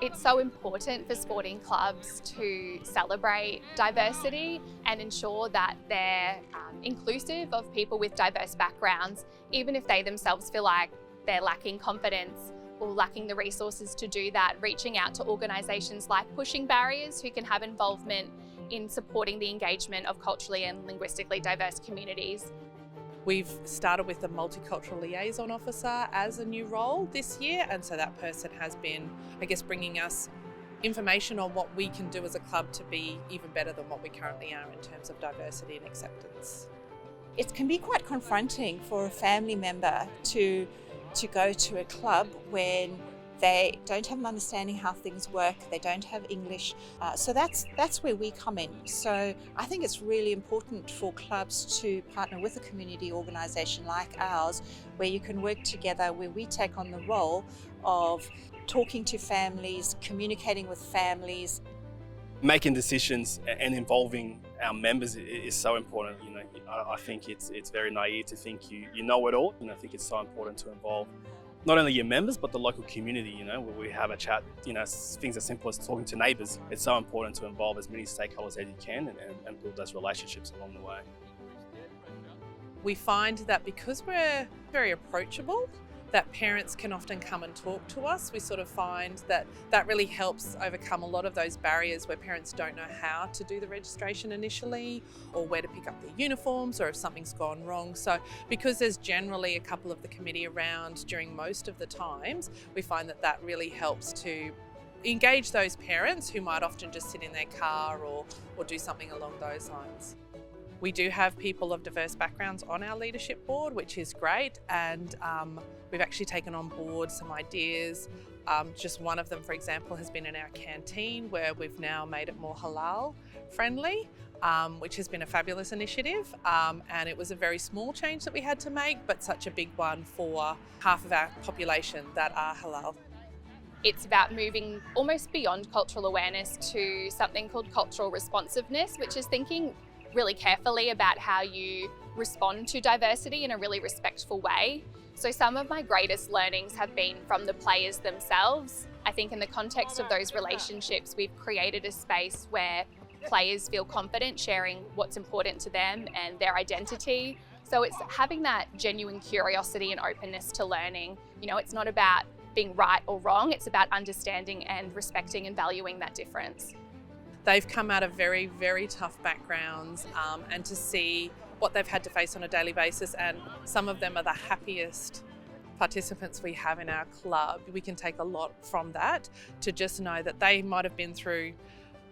It's so important for sporting clubs to celebrate diversity and ensure that they're inclusive of people with diverse backgrounds, even if they themselves feel like they're lacking confidence or lacking the resources to do that. Reaching out to organisations like Pushing Barriers, who can have involvement in supporting the engagement of culturally and linguistically diverse communities. We've started with a multicultural liaison officer as a new role this year, and so that person has been, I guess, bringing us information on what we can do as a club to be even better than what we currently are in terms of diversity and acceptance. It can be quite confronting for a family member to go to a club when they don't have an understanding how things work, they don't have English. So that's where we come in. So I think it's really important for clubs to partner with a community organisation like ours, where you can work together, where we take on the role of talking to families, communicating with families. Making decisions and involving our members is so important. I think it's very naive to think you know it all. I think it's so important to involve not only your members, but the local community, where we have a chat, things as simple as talking to neighbours. It's so important to involve as many stakeholders as you can and build those relationships along the way. We find that because we're very approachable, that parents can often come and talk to us. We sort of find that really helps overcome a lot of those barriers where parents don't know how to do the registration initially, or where to pick up their uniforms, or if something's gone wrong. So because there's generally a couple of the committee around during most of the times, we find that really helps to engage those parents who might often just sit in their car or do something along those lines. We do have people of diverse backgrounds on our leadership board, which is great, and we've actually taken on board some ideas. Just one of them, for example, has been in our canteen, where we've now made it more halal friendly, which has been a fabulous initiative. And it was a very small change that we had to make, but such a big one for half of our population that are halal. It's about moving almost beyond cultural awareness to something called cultural responsiveness, which is thinking really carefully about how you respond to diversity in a really respectful way. So some of my greatest learnings have been from the players themselves. I think in the context of those relationships, we've created a space where players feel confident sharing what's important to them and their identity. So it's having that genuine curiosity and openness to learning. It's not about being right or wrong, it's about understanding and respecting and valuing that difference. They've come out of very, very tough backgrounds, and to see what they've had to face on a daily basis, and some of them are the happiest participants we have in our club. We can take a lot from that, to just know that they might have been through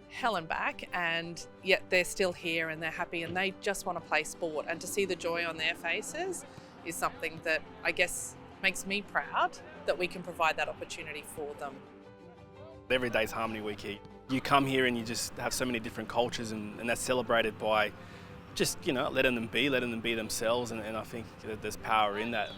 hell and back, and yet they're still here and they're happy and they just want to play sport, and to see the joy on their faces is something that I guess makes me proud that we can provide that opportunity for them. Every day's Harmony Week here. You come here and you just have so many different cultures, and that's celebrated by just letting them be themselves, and I think that there's power in that.